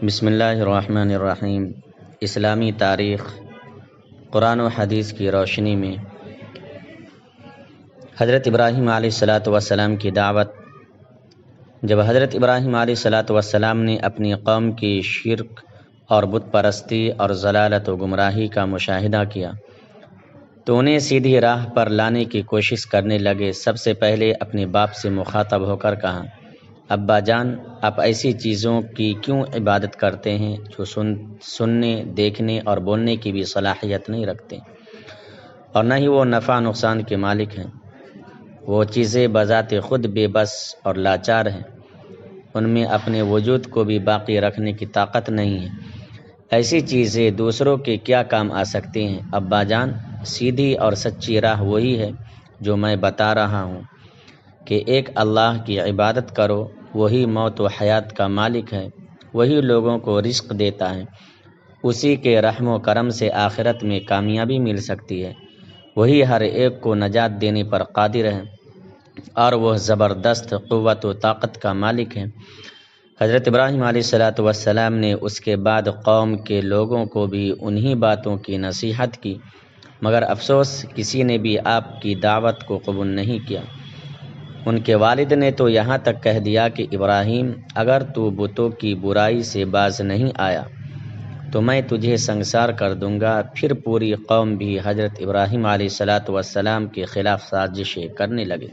بسم اللہ الرحمن الرحیم۔ اسلامی تاریخ قرآن و حدیث کی روشنی میں حضرت ابراہیم علیہ السلام کی دعوت۔ جب حضرت ابراہیم علیہ السلام نے اپنی قوم کی شرک اور بت پرستی اور ضلالت و گمراہی کا مشاہدہ کیا تو انہیں سیدھی راہ پر لانے کی کوشش کرنے لگے۔ سب سے پہلے اپنے باپ سے مخاطب ہو کر کہا، ابا جان، آپ ایسی چیزوں کی کیوں عبادت کرتے ہیں جو سننے، دیکھنے اور بولنے کی بھی صلاحیت نہیں رکھتے، اور نہ ہی وہ نفع نقصان کے مالک ہیں؟ وہ چیزیں بذات خود بے بس اور لاچار ہیں، ان میں اپنے وجود کو بھی باقی رکھنے کی طاقت نہیں ہے۔ ایسی چیزیں دوسروں کے کیا کام آ سکتی ہیں؟ ابا جان، سیدھی اور سچی راہ وہی ہے جو میں بتا رہا ہوں کہ ایک اللہ کی عبادت کرو، وہی موت و حیات کا مالک ہے، وہی لوگوں کو رزق دیتا ہے، اسی کے رحم و کرم سے آخرت میں کامیابی مل سکتی ہے، وہی ہر ایک کو نجات دینے پر قادر ہے، اور وہ زبردست قوت و طاقت کا مالک ہے۔ حضرت ابراہیم علیہ السلام نے اس کے بعد قوم کے لوگوں کو بھی انہی باتوں کی نصیحت کی، مگر افسوس کسی نے بھی آپ کی دعوت کو قبول نہیں کیا۔ ان کے والد نے تو یہاں تک کہہ دیا کہ ابراہیم، اگر تو بتوں کی برائی سے باز نہیں آیا تو میں تجھے سنگسار کر دوں گا۔ پھر پوری قوم بھی حضرت ابراہیم علیہ السلام کے خلاف سازشیں کرنے لگے۔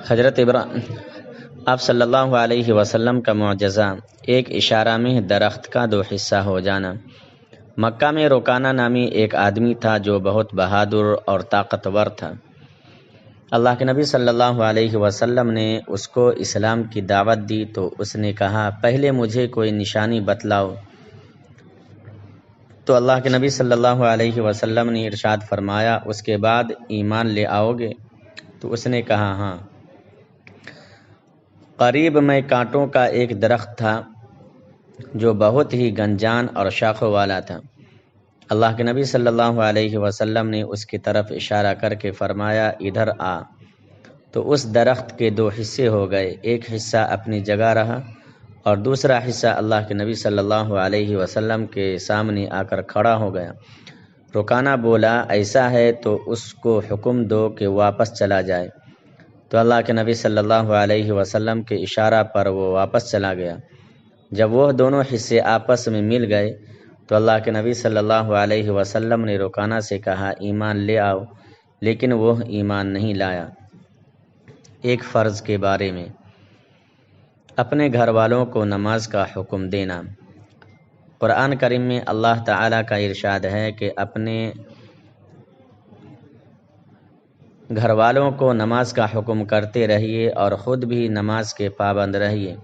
حضرت آپ صلی اللہ علیہ وسلم کا معجزہ، ایک اشارہ میں درخت کا دو حصہ ہو جانا۔ مکہ میں رکانہ نامی ایک آدمی تھا جو بہت بہادر اور طاقتور تھا۔ اللہ کے نبی صلی اللہ علیہ وسلم نے اس کو اسلام کی دعوت دی تو اس نے کہا، پہلے مجھے کوئی نشانی بتلاؤ۔ تو اللہ کے نبی صلی اللہ علیہ وسلم نے ارشاد فرمایا، اس کے بعد ایمان لے آؤ گے؟ تو اس نے کہا، ہاں۔ قریب میں کانٹوں کا ایک درخت تھا جو بہت ہی گنجان اور شاخوں والا تھا۔ اللہ کے نبی صلی اللہ علیہ وسلم نے اس کی طرف اشارہ کر کے فرمایا، ادھر آ۔ تو اس درخت کے دو حصے ہو گئے، ایک حصہ اپنی جگہ رہا اور دوسرا حصہ اللہ کے نبی صلی اللہ علیہ وسلم کے سامنے آ کر کھڑا ہو گیا۔ رکانہ بولا، ایسا ہے تو اس کو حکم دو کہ واپس چلا جائے۔ تو اللہ کے نبی صلی اللہ علیہ وسلم کے اشارہ پر وہ واپس چلا گیا۔ جب وہ دونوں حصے آپس میں مل گئے تو اللہ کے نبی صلی اللہ علیہ وسلم نے رکانہ سے کہا، ایمان لے آؤ، لیکن وہ ایمان نہیں لایا۔ ایک فرض کے بارے میں اپنے گھر والوں کو نماز کا حکم دینا۔ قرآن کریم میں اللہ تعالیٰ کا ارشاد ہے کہ اپنے گھر والوں کو نماز کا حکم کرتے رہیے اور خود بھی نماز کے پابند رہیے۔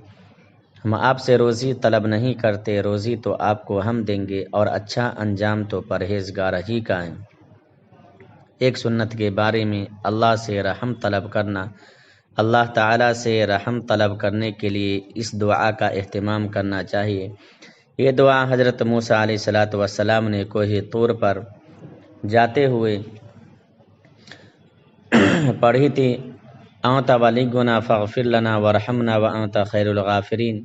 ہم آپ سے روزی طلب نہیں کرتے، روزی تو آپ کو ہم دیں گے، اور اچھا انجام تو پرہیزگار ہی کا ہے۔ ایک سنت کے بارے میں اللہ سے رحم طلب کرنا۔ اللہ تعالیٰ سے رحم طلب کرنے کے لیے اس دعا کا اہتمام کرنا چاہیے۔ یہ دعا حضرت موسیٰ علیہ السلام نے کوہ طور پر جاتے ہوئے پڑھی تھی، انت ولینا فاغفر لنا وارحمنا وانت خیر الغافرین۔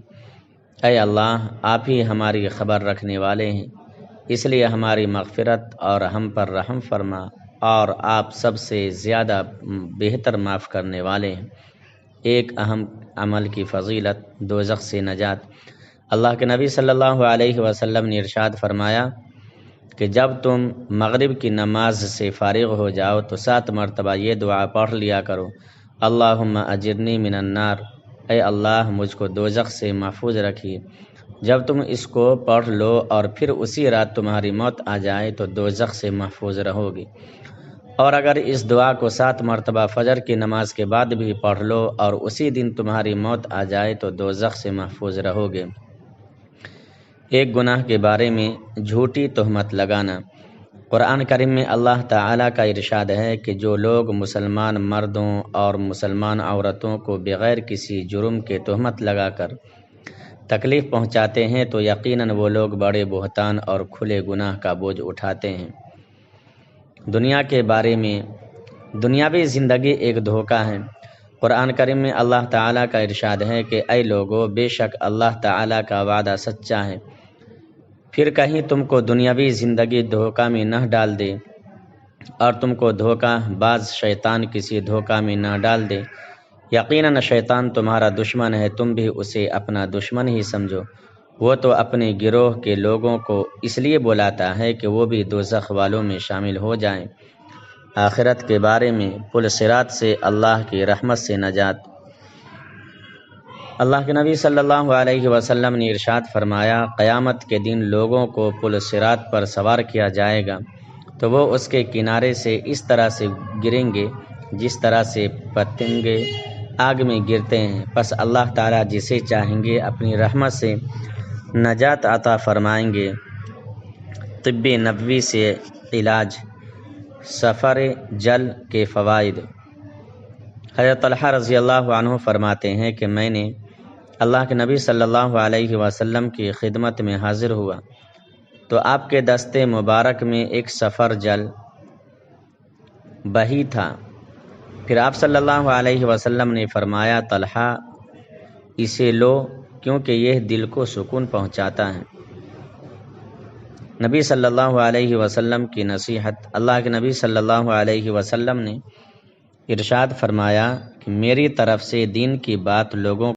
اے اللہ، آپ ہی ہماری خبر رکھنے والے ہیں، اس لیے ہماری مغفرت اور ہم پر رحم فرما، اور آپ سب سے زیادہ بہتر معاف کرنے والے ہیں۔ ایک اہم عمل کی فضیلت، دوزخ سے نجات۔ اللہ کے نبی صلی اللہ علیہ وسلم نے ارشاد فرمایا کہ جب تم مغرب کی نماز سے فارغ ہو جاؤ تو 7 مرتبہ یہ دعا پڑھ لیا کرو، اللہم اجرنی من النار، اے اللہ مجھ کو دوزخ سے محفوظ رکھیے۔ جب تم اس کو پڑھ لو اور پھر اسی رات تمہاری موت آ جائے تو دوزخ سے محفوظ رہو گی، اور اگر اس دعا کو 7 مرتبہ فجر کی نماز کے بعد بھی پڑھ لو اور اسی دن تمہاری موت آ جائے تو دوزخ سے محفوظ رہو گے۔ ایک گناہ کے بارے میں جھوٹی تہمت لگانا۔ قرآن کریم میں اللہ تعالیٰ کا ارشاد ہے کہ جو لوگ مسلمان مردوں اور مسلمان عورتوں کو بغیر کسی جرم کے تہمت لگا کر تکلیف پہنچاتے ہیں تو یقیناً وہ لوگ بڑے بہتان اور کھلے گناہ کا بوجھ اٹھاتے ہیں۔ دنیا کے بارے میں، دنیاوی زندگی ایک دھوکہ ہے۔ قرآن کریم میں اللہ تعالیٰ کا ارشاد ہے کہ اے لوگو، بے شک اللہ تعالیٰ کا وعدہ سچا ہے، پھر کہیں تم کو دنیاوی زندگی دھوکہ میں نہ ڈال دے اور تم کو دھوکہ باز شیطان کسی دھوکہ میں نہ ڈال دے۔ یقیناً شیطان تمہارا دشمن ہے، تم بھی اسے اپنا دشمن ہی سمجھو۔ وہ تو اپنے گروہ کے لوگوں کو اس لیے بلاتا ہے کہ وہ بھی دوزخ والوں میں شامل ہو جائیں۔ آخرت کے بارے میں پل صراط سے اللہ کی رحمت سے نجات۔ اللہ کے نبی صلی اللہ علیہ وسلم نے ارشاد فرمایا، قیامت کے دن لوگوں کو پل صراط پر سوار کیا جائے گا تو وہ اس کے کنارے سے اس طرح سے گریں گے جس طرح سے پتنگے آگ میں گرتے ہیں، پس اللہ تعالیٰ جسے چاہیں گے اپنی رحمت سے نجات عطا فرمائیں گے۔ طب نبوی سے علاج، سفر جل کے فوائد۔ حضرت طلحہ رضی اللہ عنہ فرماتے ہیں کہ میں نے اللہ کے نبی صلی اللہ علیہ وسلم کی خدمت میں حاضر ہوا تو آپ کے دستے مبارک میں ایک سفر جل بہی تھا۔ پھر آپ صلی اللہ علیہ وسلم نے فرمایا، طلحہ اسے لو کیونکہ یہ دل کو سکون پہنچاتا ہے۔ نبی صلی اللہ علیہ وسلم کی نصیحت۔ اللہ کے نبی صلی اللہ علیہ وسلم نے ارشاد فرمایا کہ میری طرف سے دین کی بات لوگوں